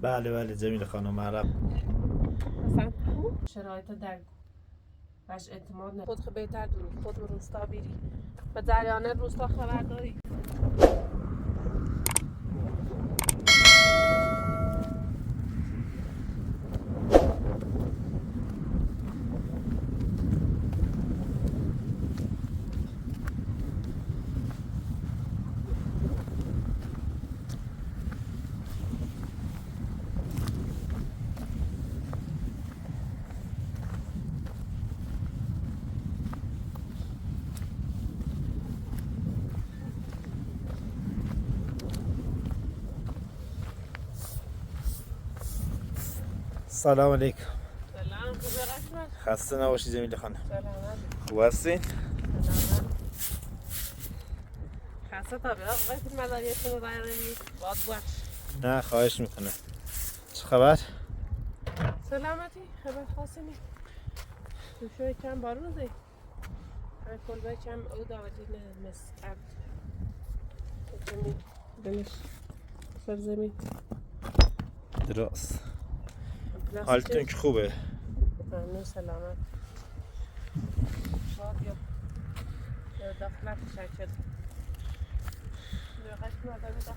بله بله جمیل خانم عرب. مثلا شرایط درک بهش اعتماد نه خود بهتر دونی خود به روستا بیری و جریان روستا خبر داری. سلام علیکم. سلام خوبه قسمت. خسته نباشی جمیل خانم. سلامت. خوب هستین؟ سلامت. خسته تا بیاد وقتی مداریتون رو بیارمی باد بخش. نه خواهش میکنه. چه خبر؟ سلامتی خبر خاصی نی. دوشوی کم بارون دی. کلبه کم او داوری نه مس عبد. زمین دنش سر زمین. درست. حالتون که خوبه؟ ممنون سلامت. باد یا داخل شکل. لغت مداری دا.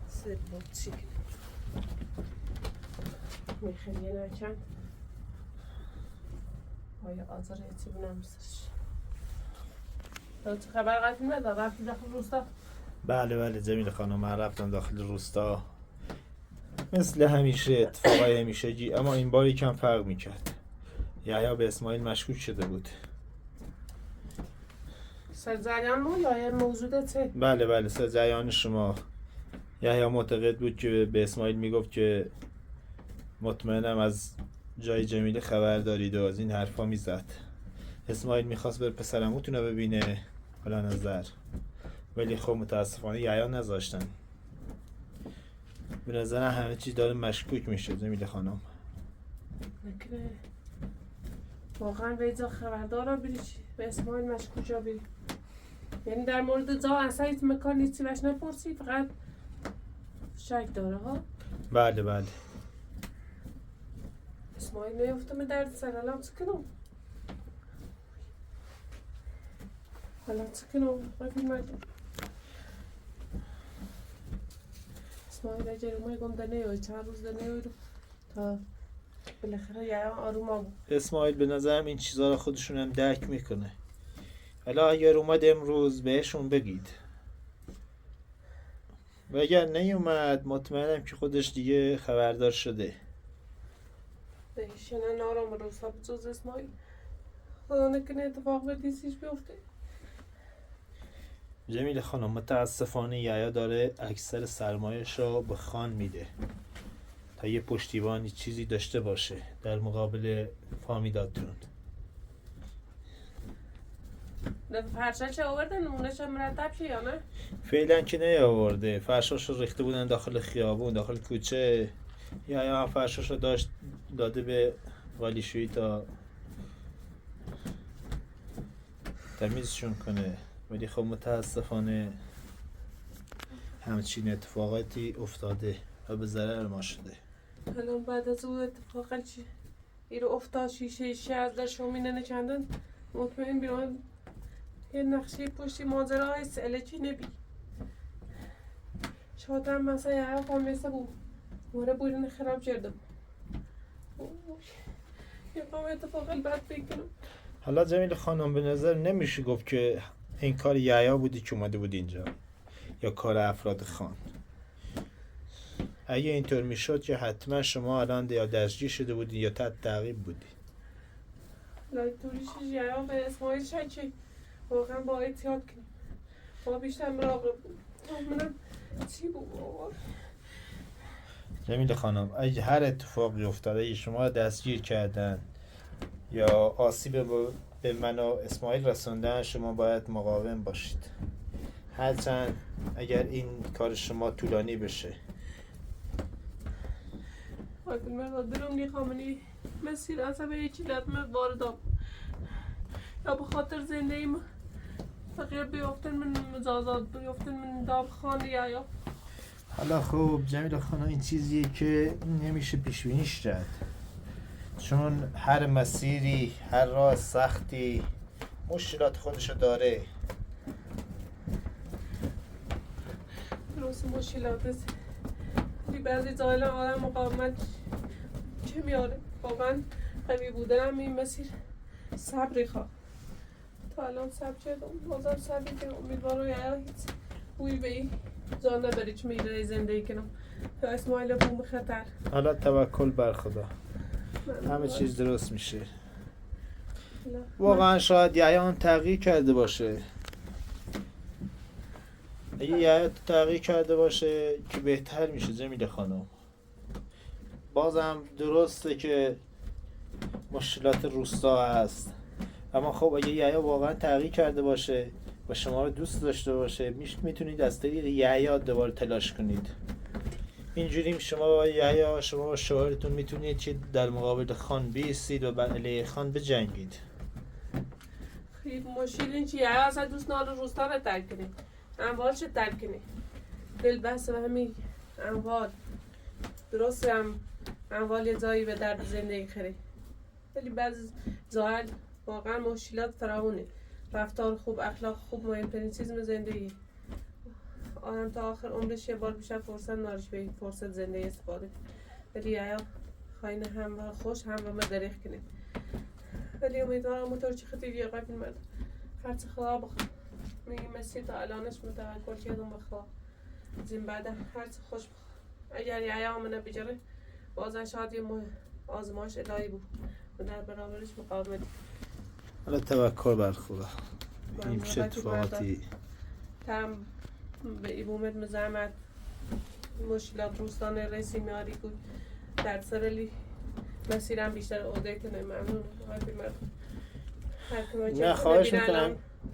سر بود چی؟ میخوایی نکن. های آزار ایتی بنامسش. تو چه خبر قطعی مدار؟ رفتی داخل روستا؟ بله بله جمیل خانم من رفتم داخل روستا مثل همیشه اتفاقای همیشگی، اما این بار یکم فرق میکرد. یحیی به اسماعیل مشکوک شده بود. سرزریان بود یا یه موجوده چه؟ بله بله سرجریان شما. یحیی معتقد بود که به اسماعیل میگفت که مطمئنم از جای جمیله خبر دارید و از این حرفا میزد. اسماعیل میخواست بر پسرموتون رو ببینه حالا نظر، ولی خب متاسفانه یحیی نذاشتن. به نظرم همه چیز داره مشکوک میشه جمیله خانم. نکنه واقعا به ایجا خبردار رو بری چی؟ به اسماعیل مشکوک رو بری. یعنی در مورد جا اصلا هیچ مکان نیستی بهش نپرسی فقط شک داره ها؟ بله بله. اسماعیل نیفتم درد سر الان چه کنم؟ حالا چه کنم؟ ببین مردم اسماعیل اگر اومه گم ده نیوی چند روز ده نیوی رو تا بالاخره یه آروم آبو. اسماعیل به نظرم این چیزها رو خودشون هم درک میکنه. حالا اگر اومد امروز بهشون بگید و اگر نیومد مطمئنم که خودش دیگه خبردار شده. دهیشنه نارم روستا بجز اسماعیل خدا نکنه اتفاق به دیسیش بیفته. جمیل خانم متاسفانه یحیی داره اکثر سرمایه‌اش رو به خان میده تا یه پشتیبانی چیزی داشته باشه در مقابل فامیلاتون. فرشا چه آوردن نمونهش هم مرتب شه یا نه؟ فعلا که نیاورده. فرشاش رو ریخته بودن داخل خیابون داخل کوچه. یحیی هم فرشاش رو داشت داده به والیشویی تا تمیزشون کنه، ولی خب متاسفانه همچین اتفاقاتی افتاده و به ضرر ما شده. الان بعد از اون اتفاقا چی؟ ایرو افتاد شیشه از در شومینه نکندن مطمئن بیان یه نقشه پشتی ماجرا های سهله چی نبی شاید هم مثلا یه حرف هم مثل بود موره بودن خراب کرده بود یه قام اتفاقا بد بکنم. حالا جمیل خانم به نظر نمیشه گفت که این کار یحیی بودی که اومده بود اینجا یا کار افراد خان. اگه اینطور میشد که حتما شما الان یا دستگیر شده بودی یا تحت تعقیب بودی. لایتوریش جیا به اسماعیل شکی واقعا با احتیاط کنیم با بیشتر مراقب بود منم چی بود بابا. جمیل خانم اگه هر اتفاقی افتاده شما دستگیر کردن یا آسیب به من و اسماعیل رسوندن، شما باید مقاوم باشید، هرچند اگر این کار شما طولانی بشه. وقتی من دلم میخوامنی مسیر عصبه یکی لطمه واردم یا به خاطر زندگیم بقیه بیافتن من مزازات بیافتن من دارخانه یا حالا خب جمیل خانم این چیزیه که نمیشه پیشبینیش کرد، چون هر مسیری هر راه سختی مشکلات خودشو داره. درست مشکلات است. ولی بعضی جایلا آدم مقاومت چه میاره؟ واقعا قوی بودنم این مسیر صبری خواه. تا الان صبر کردم، بازم صبری کنم. امیدوارم یا هیچ بوی به این جا نبری چه میره زندگی کنم. تا اسماعیل بوم خطر. حالا توکل بر خدا، همه چیز درست میشه. واقعا شاید یحیی تغییر کرده باشه. اگه یحیی تغییر کرده باشه که بهتر میشه جمیل خانم. بازم درسته که مشکلات روستا هست، اما خب اگه یحیی واقعا تغییر کرده باشه و شما رو دوست داشته باشه میتونید از طریق یحیی دوباره تلاش کنید. اینجوری شما با یحیی، شما با شوهرتون میتونید که در مقابل خان بیستید و بر علیه خان بجنگید. خیلی مشکل این چیه؟ اصلا دوست نداره روستا رو ترک کنی، اموالش رو ترک کنی. دل بسته به همین اموال. درسته اموال یه جایی به درد زندگی خری، ولی بعضی جاها واقعا مشکلات فراونه. رفتار خوب، اخلاق خوب مهمترین چیز زندگی. آدم تا آخر عمرش یه بار بیشتر فرصت نارش به این فرصت زندگی استفاده. ولی یا خواهین هم خوش هم به ما دریخ کنید. ولی امیدوارم موتور چی خطی یه قبل مرد هرچه خدا بخواه. من این مسیر تا الانش متوکل کردم بخواه. زین بعد هرچه خوش بخواه. اگر یه آمنه بجره بازن شاید یه آزمایش الهی بود و در برابرش مقاومت. حالا توکل بر خدا. این چه اتفاقاتی تم به ایبومت مزامت مشکلات روستانه رئیسی میاری بود در سرلی مسیرم بیشتر اوده کنه. ممنون نه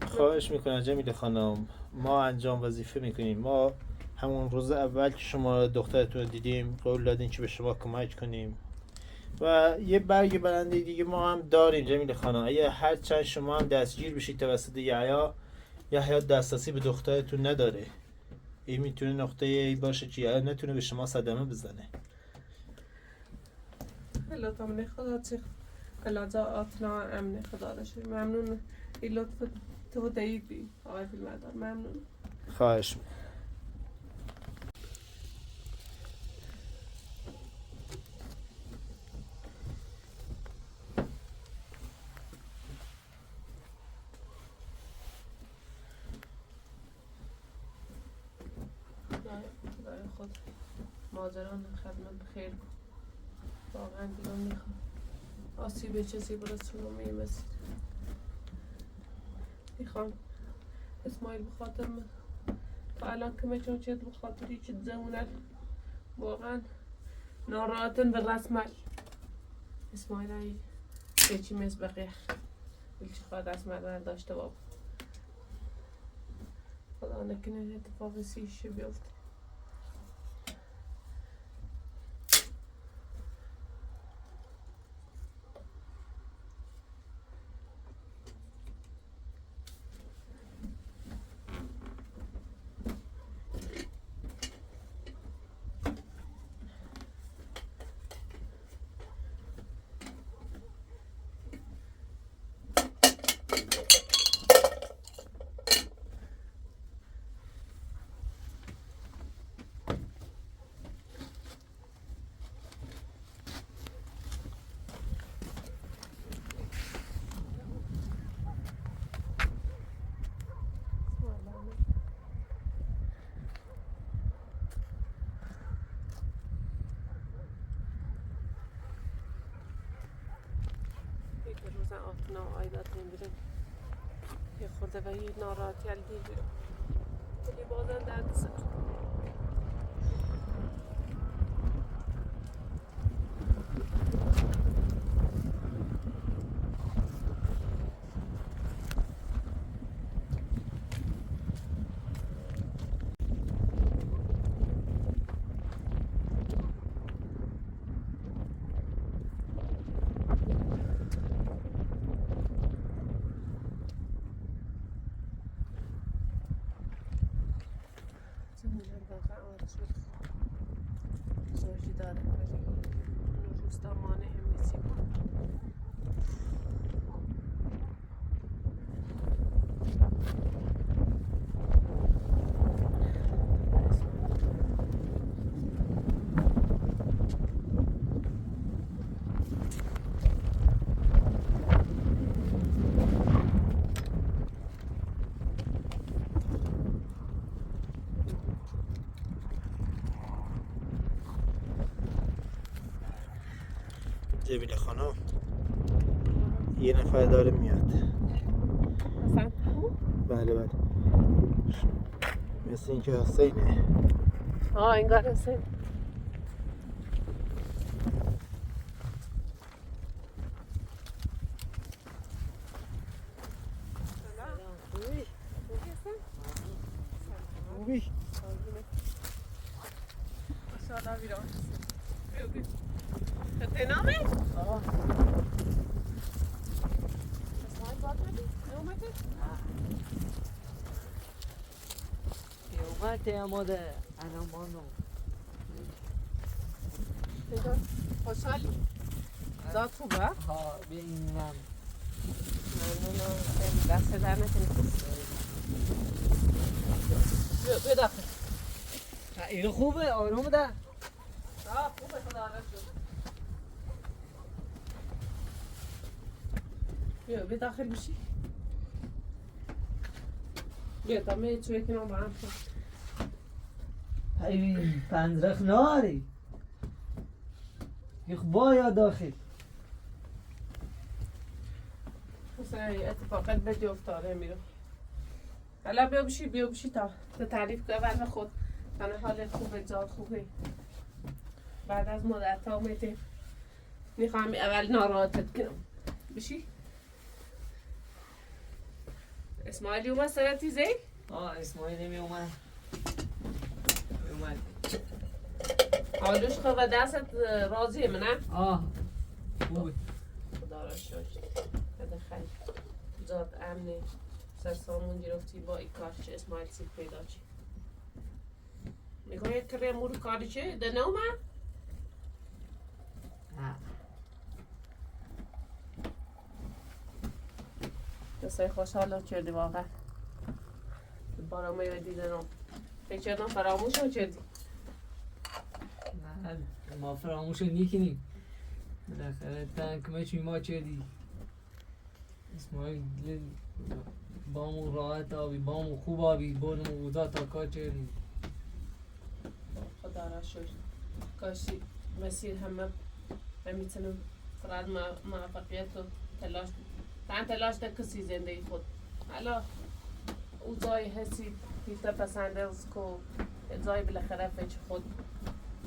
خواهش میکنم جمیل خانم. ما انجام وظیفه میکنیم. ما همون روز اول که شما دخترتون رو دیدیم قول دادیم که به شما کمک کنیم و یه برگ برنده دیگه ما هم داریم جمیل خانم. اگه هر چند شما هم دستگیر بشید توسط یحیی دسترسی به دخترتون نداره. این میتونه نقطه ای باشه که یحیی نتونه به شما صدمه بزنه. الله تامنه خدا چه الله جا آتنا امنه خدا داشته. ممنون این لطف تو دهید بی آقای فیلمدار. ممنون. خواهش میکنم. خدای خود ماجران خدمت بخیر کن. واقعا دیگه میخوام آسیب چیزی برسونه میمسید. میخوام اسماعیل بخاطر من تا الان که میتونم چید بخاطری که زمونت واقعا ناراحتن به رسمل اسماعیل هایی چی میز بقیه بلچی خواهد رسمل داشته باب خدا نکنه اتفاق سیشه بیفته. روزا آتنا آیدات نمیرم یه خورده و یه ناراحتی علی دیر بیرم ولی بازن درد سر نمیدونم واقعا آرزوی زوجی داره ولی اون روستا مانع هم نیستیم. جمیله خانم یه نفر داره میاد. مثلا بله بله مثل اینکه حسینه. انگار حسین. خوبی؟ ماشاءالله ویران. خطه نامه؟ اسماعیل باد ندی؟ نامده؟ اومد آماده الان مانو نگاه خوشحالی؟ زاد خوبه؟ ها ببینم ممنونم خیلی دست در نکنی. بیا داخل. این خوبه آروم ده خوبه خدا رسول. بیا داخل بشی. بیا دامه توی کنم با هم کن. ببین پنجرخ ناری یک بایا داخل حسین اتفاقا بدی افتاده میرو. حالا بیا بشی تا تعریف که اول خود تنها حالت خوبه زاد خوبه. بعد از مدت ها اومده میخوام اول ناراحتت کنم. بشی. اسماعیلی اومد سر تیزه؟ اسماعیل می اومد حالوش خوبه دستت راضیه منه؟ خوبه خدا را شکر. بده خیلی زاد امنه سر سامون گرفتی با ای کار چه اسماعیل سید پیدا چی میگوید که مورو کاری چه ده نومه؟ دستای خوشحالا کردی واقعا بارامه دیدنم فکر فراموش هم کردی نه ما فراموش نیکنیم بالاخره تنکمه چی ما چردی اسماعیل بامو راحت آبی بامو خوب آبی بردم اوضاع تا کار چردی خدا را شکر کاشی مسیر همه میتونم فراد موفقیت و تلاش تن تلاش ده کسی زندگی خود حالا اوضاعی حسی پیتا پسنده از که ازای بالاخره فچ خود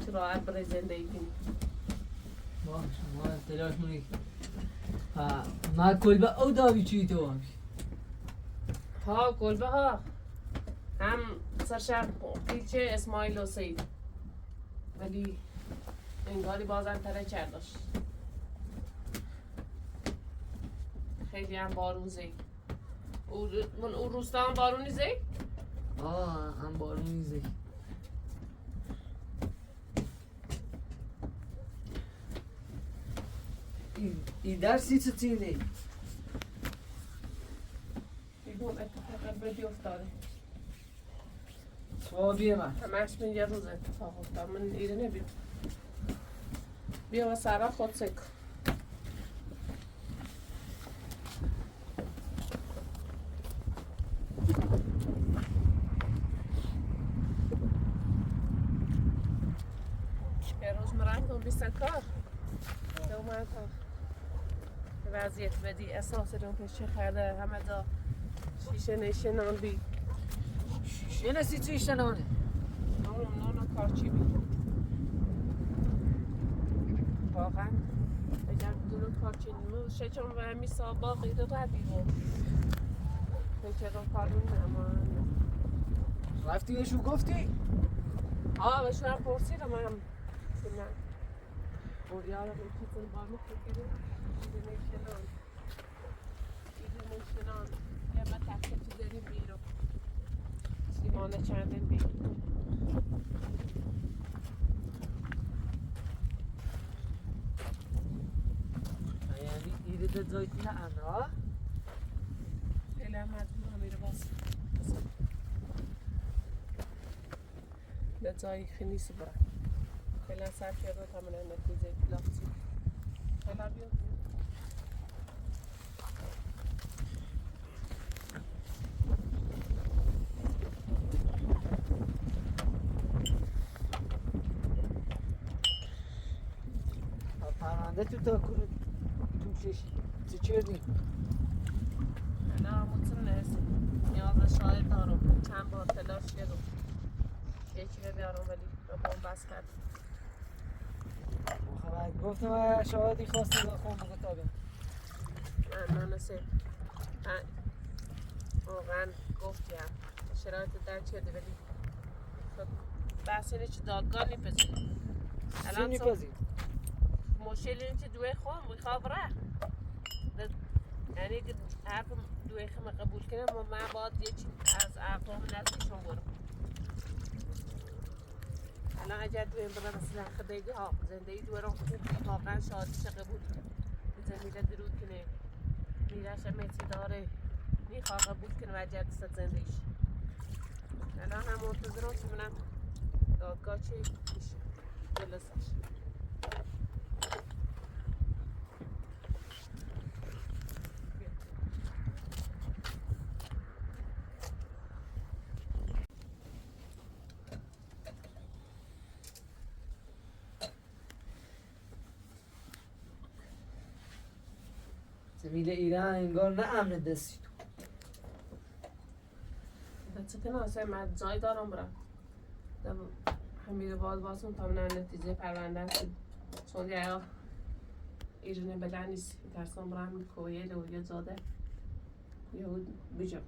چه راحت برای زندگی کنی ما تلاش منی ما کلبه او داوی چی تو آبی کلبه ها هم سرشق پیچه اسماعیل و سید ولی انگاری بازم تره کرداش خیلی هم بارون زی اون روستا هم بارونی زی؟ هم بارونی زی این درسی چه تینی؟ بیگون اتفاقا بدی افتاده صحابی من همش من یه روز اتفاق افتاد من ایره نبیم بیا و سرا خود سکن یه روز مرندم بیستن کار دومن تا وضعیت بدی احساس دون پیش خرده همه دا شیشه نشنان بی شیشه نسی چی شنانه؟ نونو کارچی بی واقعا اگر دونو کارچی نیمو شچم و همی سابا غیر ردی و فکر رو کارون نمان رفتی بهشون گفتی؟ بهشون هم پرسیدم هم که نه بوریارم این چیزن بارمو بگیریم ایده نشنان یه ما تحصیل تو داریم بیرو سیمانه چندن بی ده زایت نه امرا خیلی هم مجبورم میره باز به جایی خیلی نیست برم خیلی هم سر کرده تا من نتیجه لافتی خیلی هم بیاد پرونده تو تا کنه تو چی چردی؟ نه مطمئن نیست نیاز شاید دارم چند بار تلاش کردم یکی رو بیارم ولی با بوم بس کرد گفتم شاهدی خواستی با خون مطابق نه نسیم واقعا گفتیم شرایط در کرده ولی خب بحث اینه چه دادگاه نیپذیره چی نیپذیر؟ مشکل اینه که دوی خون میخواه بره یعنی که حرف دوی خمه قبول کنم و من باید یه چی از اقوام نزدیشون برم الان اگر دوی بره مثلا خدایگی ها زندگی دوی رو خوب واقعا شادیش قبول کنم زمینه درود کنه میرش میتی داره میخواه قبول کنه و اگر دست زندگیش الان هم منتظرم که منم دادگاه چی میشه جلسش زمین ایران انگار نه امن دستی تو چه کنه اصلا من جای دارم برم همین باز بازم تا من نتیجه پرونده هست چون یا ایران بلند نیست ترسم برم کویل و یه زاده یا بیجم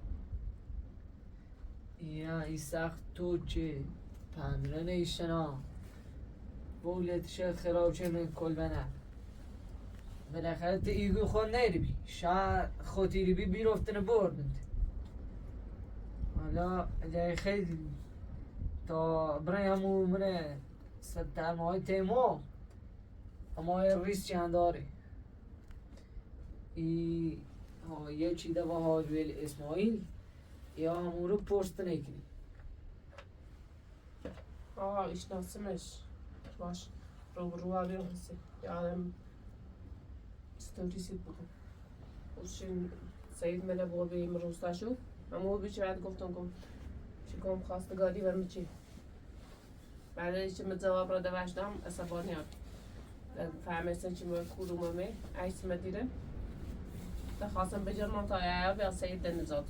ایران این سخت تو چه پندرن ایشنا بولتش خراب چه من کل بنر بالاخره تا ایگو خود نیری بی شاید خودی بی بیرفتن بردند حالا اگه خیلی تا برای همون منه سترمه های تیمو اما ریس چند داره یه چیده با حاجویل اسماعیل یا همون رو پرست نکنی ایشناسمش باش رو آبیم هستی یادم ستوریسی بودم اوشین سعید منه بود به این روستا شد اما بیچه بعد گفتم چی کم خواستگاری و میچی بعد ایچه من جواب را دوشتم عصبانی هم فهمیستن چی من کلومه می عیس مدیره خواستم بجرمم تا یا بیا سعید دنزاد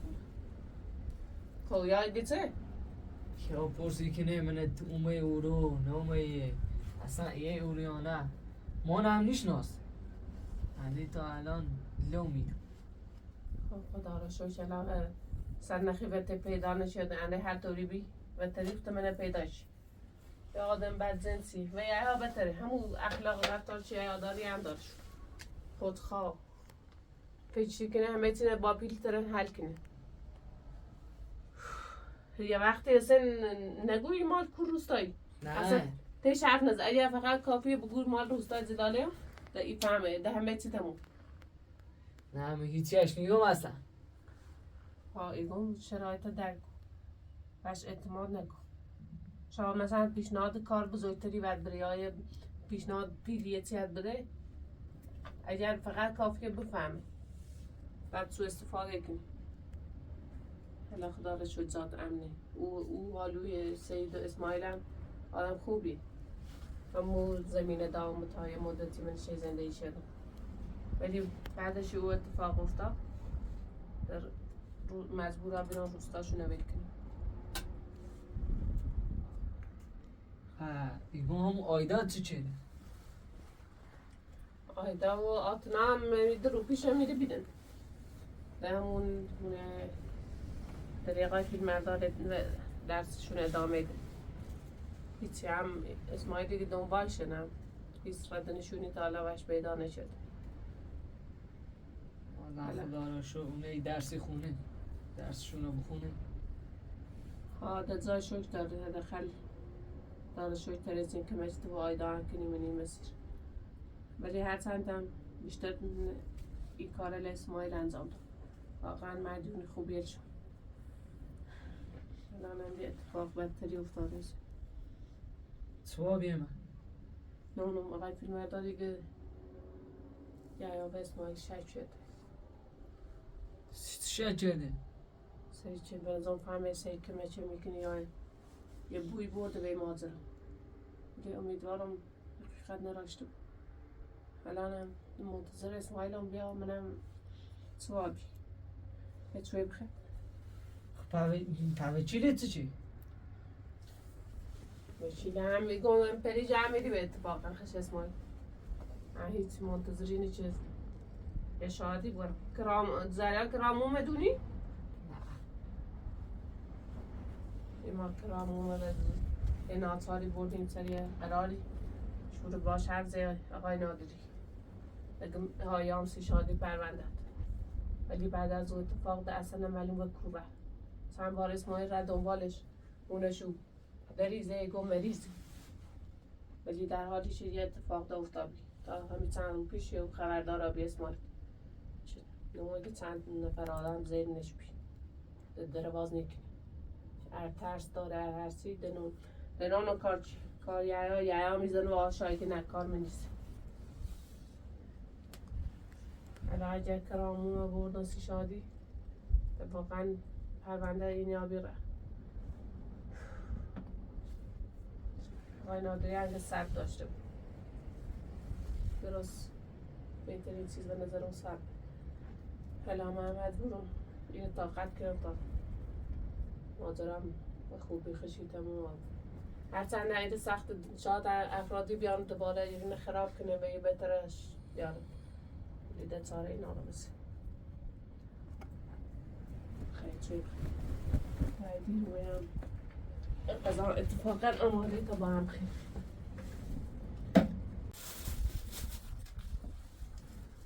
خب یا دیده یا پرسی که نه من اومه اورو نومه اصلا یه اوریانه ما هم نیشناس علی تا الان لو میرم خب خدا را شوش الان سرنخی وقت پیدا نشد انده هر طوری بی و طریق من پیداش به آدم بدجنسی و یا بهتره همون اخلاق رفتار چی یاداری هم دارش خودخواه پیچی کنه همه چیز با پیلتر حل کنه یه وقتی اصلا نگوی مال کور روستایی اصلا نه تیش حرف نزد اگه فقط کافیه بگوی مال روستایی زلاله ده ای فهمه ده همه چی تموم نه من هیچی اش نگم اصلا ها ایگون شرایط درک بهش اعتماد نکن شما مثلا پیشنهاد کار بزرگتری باید بری یا پیشنهاد پیلیتی هست بده اگر فقط کافیه بفهمه بعد سو استفاده کنی حالا خدا را شد ذات امنه او حالوی سید و اسماعیل هم آدم خوبی و مو زمینه دام تا یه مدتی من شی زندگی شدم ولی بعدش او اتفاق افتاد در مجبورم بیرون روستاشو نوید کنیم ایگون هم آیداد چه آیدا و آتنا هم درو پیش هم میره بیدن در همون طریقای فیلمردار درسشون ادامه ده هیچی هم اسماعیل دیگه دنبال شنم هیچ ردنشونی تا حالا وش پیدا نشد خدا را شو اونه درسی خونه درسشون رو بخونه ها دزای شوش داره دخل داره شوش ترسیم که مجتبا آیدا هم کنیم این مسیر ولی هر چند هم بیشتر این کار اسماعیل انجام داد. واقعا مدیون خوبیه شد. الان هم یه اتفاق بدتری افتاده شد. سوابی من نه آقای فیلم دیگه یا به اسماعیل شک شد. شد کرده سری چه برزان فهمه سری که چه میکنی یا یه بوی برده به ماجرا. دیگه امیدوارم حقیقت نراشته. الانم منتظر اسماعیلم بیا منم سوابی. به چوی بخیر. پاوی چی لیت چی؟ بشینه هم میگم پری جمعیدی به اتفاقا خش اسماعیل. هیچ منتظری نیست. یه شادی برم. کرام اومدونی؟ ما کرام اومد. یه ناچاری بردیم سری قراری. شروع باش هر زی آقای نادری. بگم هایام سی شادی پروندد. ولی بعد از اون اتفاق ده اصلا معلوم و کوبه. چند بار اسماعیل را دنبالش اونشو بریزه گم مریض. ولی در حالی شد یه اتفاق ده افتاد. تا همین چند رو پیش یه خبردار آبی اسماعیل. نمایی چند نفر آدم زیر نشبی. داره باز نیکنی. هر ترس داره هر سی دنون کار چی؟ کار یا میزنه و آشایی که نکار منیست. الان اگر کرامون بردن سی شادی واقعا پرونده این آبی را آقای نادری انگه سرد داشته بود درست بهترین چیز به نظر اون سرد حالا محمد برون این طاقت کردم تا ماجرم خوبی خشی تموم آد هرچند نهید سخت شاید افرادی بیان دوباره این خراب کنه و یه بهترش بیارم دیده چاره این آنو بسید خیلی چوی خیلی دیر رویم قضا اتفاقا آماده تا با هم خیلی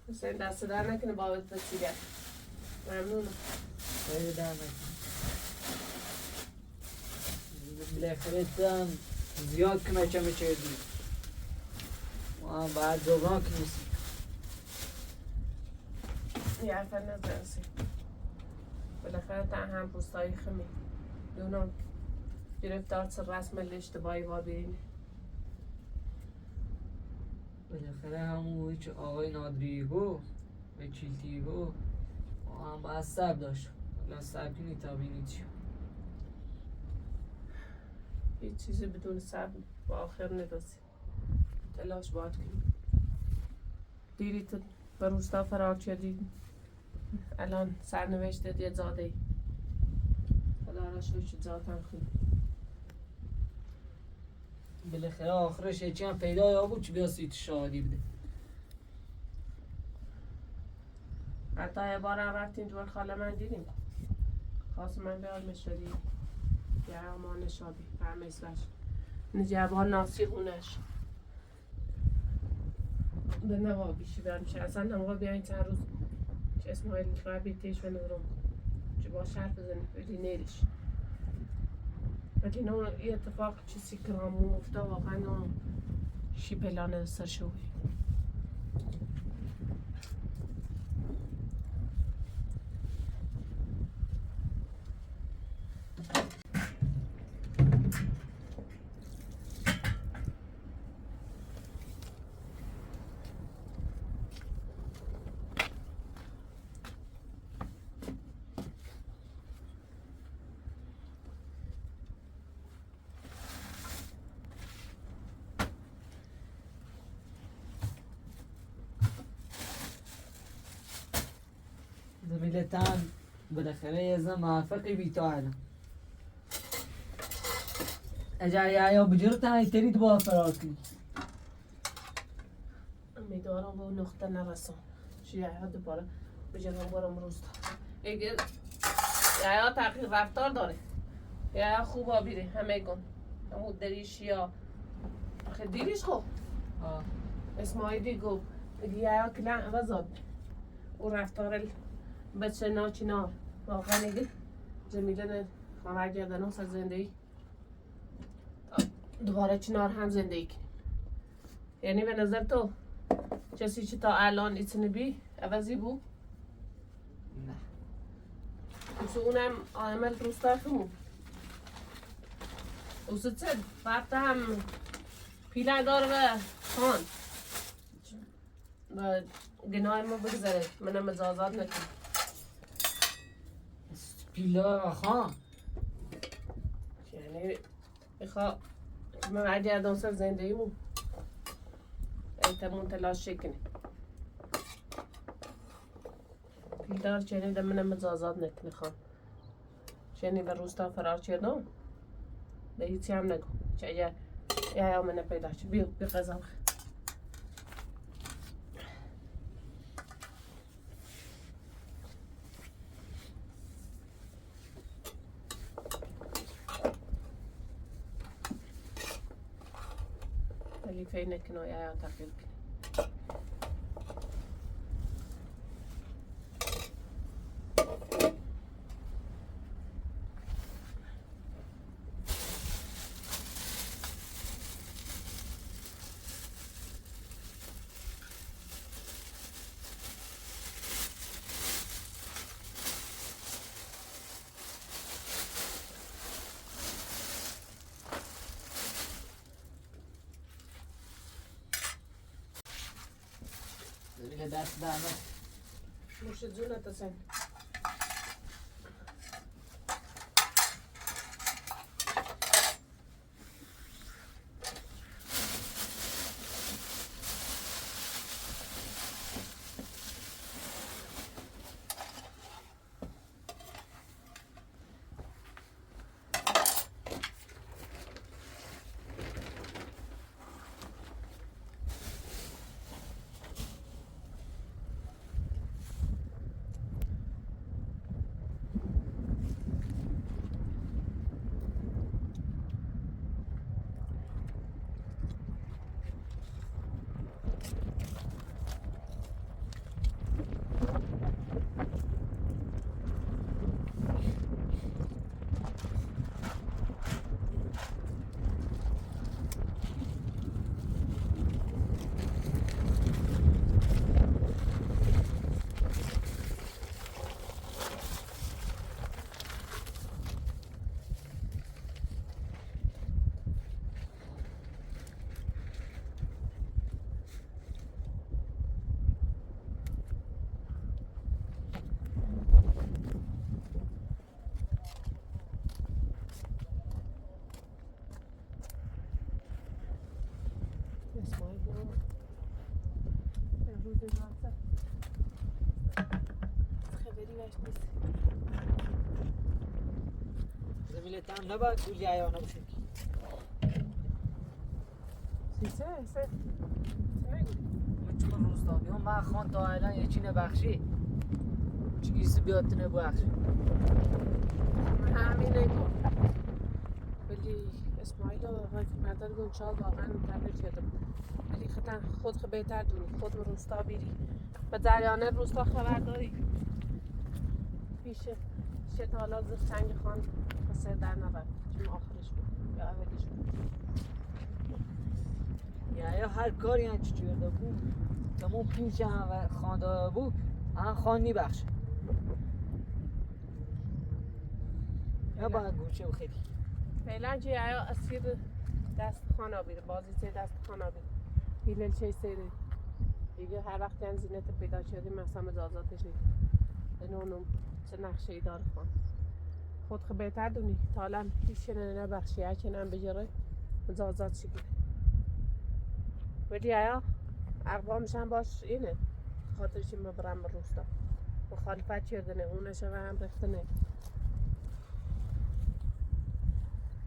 حسین دست در نکنه بابت بسیگر ممنونم خیلی در نکنه بالاخره دم زیاد کمه چه دی ما هم باید جبران کنیم یه حرفا نزنسی بالاخره تا هم پوستایی خمی دونم گرفتار سر رسم اشتباهی با برینه بالاخره همون که آقای نادری گو و چیلتی گو ما هم باید سب داشت حالا سب کنی تا بینی چی هیچ چیزی بدون صبر با آخر ندازی تلاش باید کنی دیری تو به روستا فرار کردی الان سرنوشت یه زاده ای خدا را شوی ذاتن خونی بالاخره آخرش یکی هم پیدا یا بود که بیا سیت شادی بده حتی یه بار هم رفتیم دور خاله من دیدیم خواست من بیاد مشدی یه امان شابی فرمیزوش نجیبان ناسی خونش به نوا بیشی برمیشه اصلا نماغا بیاین چند روز که اسماعیل قبی تیش و نورم که با شرف بزنیم ولی نیرش ولی نه یه اتفاق چیزی کرامون افتا واقعا نه شی پلانه سر شوی زميلتان بالاخره یه زن موفقی بی تو الان اگر یا بجرتن ترید با فرار کنی امیدوارم به اون نقطه نرسم چیه دوباره بجرم برم روستا اگه یا تغییر رفتار داره یا خوب آبیره همه گم همون دریش یا خیلی دیریش خوب اسماعیلی گو یا کلان عوض آب او رفتار بچه ناچینا واقعا نگه جمیله خواهر گردن سر زندگی دوباره چنار هم زندگی کنی یعنی به نظر تو کسی که تا الان ایتنه بی عوضی بود؟ نه اوسو اونم عامل روستا خمو اوسو چه وقت هم پیله دار و خان و گناه ما بگذاره منم اجازات نکنم پیلا خان یعنی بخوا من برگردم سر زندگیمون ایتمون تلاش کنی پیلدار چنین منم اجازات نکنه خان چنین به روستا فرار چیدم به هیچی هم نگو چه یا من پیدا چه بیا غذا بخور ولی فکر نکنه یا تغییر کنی داری دست درمه موش جونت سن زمینت هم نباید دولی عیانه بشه سیسه سه من چون روستا بیام من خان تا الان یه چینه بخشی چیزی بیاد نبو بخشی همینه کن ولی اسماعیل آقای مدار گونچال واقعا تبدیل شده ولی خود بهتر دونی خود به روستا بیری به جریانه روستا خبر داری پیشه تا حالا سنگ خان خسر در نبرد چون آخرش بود یا اولیش بود یا هر کاری هم چی کرده بود تمام پیش هم خان داده بود هم خان میبخشه یا باید گوشه بخیری فعلا که یا اسیر دست خان آبیره بازی چه دست خان آبیره بیلل چه سیره دیگه هر وقتی هم زینت پیدا شدیم مثلا اجازاتش نیست نونم چه نقشه ای داره خان خود خب بهتر دونی تا حالا پیش نبخشی هرچه نم بگیره اجازات شکره ولی ایا اقوامش هم باش اینه خاطرش این برم به روستا مخالفت کردنه اونش هم رفتنه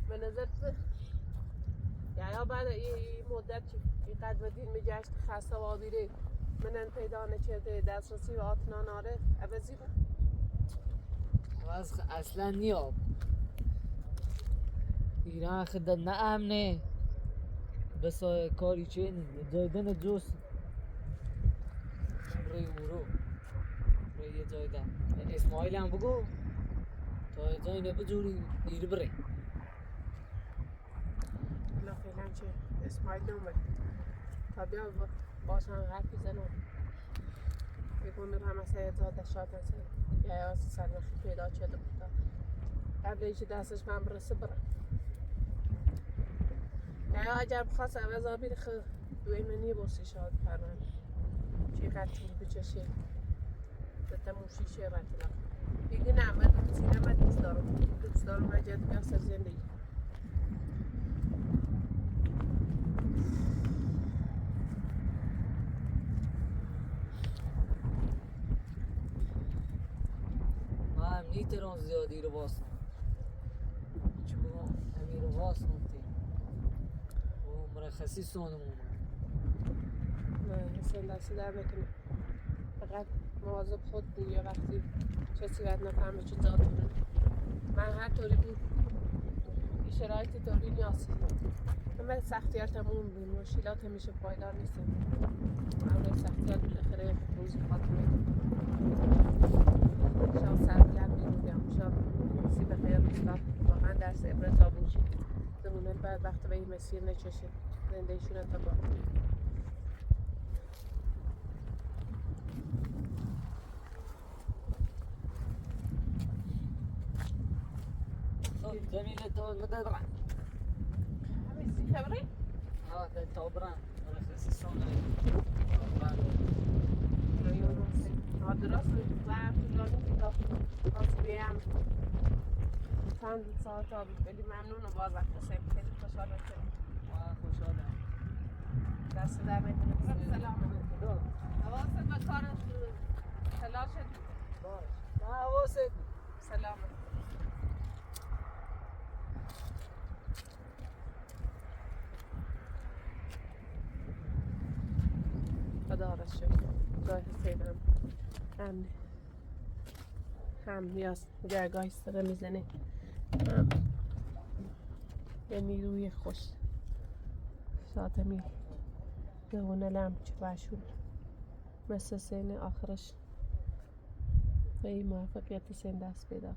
به نظر یا بعد این مدت که اینقدر بدین میگشت خسته و آبیره منن پیدا نکرده دسترسی و آتنا ناره عوضی بود عوض اصلا نیاب ایران خدا نه امنه بس کاری چه جایدن جوست روی اورو روی یه جایدن اسماعیل هم بگو تا جای نبجوری دیر بره لا فعلا چه اسماعیل نومد تا بیا باشن حرفی زنم بگم میرم مثلا زاده شاد مثلا یا از سرنخی پیدا شده بود قبل اینکه دستش من برسه برم یا اگر بخواست عوض آبی خو دوی منی بوسی شاد پرن چقدر طول بچشه بته موشی شه رتلا دیگه نه من سینما دوست دارم من جد بیاس زندگی من میترم زیادی رو واسم چون امیر رو واسم تی و مرخصی سونم نه مثلا دستی در نکنه فقط مواظب خود بود یا وقتی کسی باید نفهمه چی داد کنه من هر طوری بود این شرایطی طوری نیاز من سختیار تموم بود مشکلات همیشه پایدار نیستم اول سختیار بالاخره روزی خاتمه شاید سرگرد میمونم شاید سی به خیر روزگار واقعا درس عبرت آبوشی زمونه بعد وقت به این مسیر نچشه زندگیشون اتفاق جمیله تو مدد رن همین سی خبری؟ ها ده تابران مرخصی سونم درست و طولانی که تا بیم چند ساعت ها بود خیلی ممنون و باز وقت سیم خیلی خوشحالم شدم خوشحالم دست در نکنه سلام حواست به کارت سلام شد باش نه حواست سلام خدا را شکر گاه سیدم هم نیاز گرگاه سره میزنه یه نیروی خوش شاتمی دونه لم چه باشون مثل سین آخرش به این موفقیت سین دست پیدا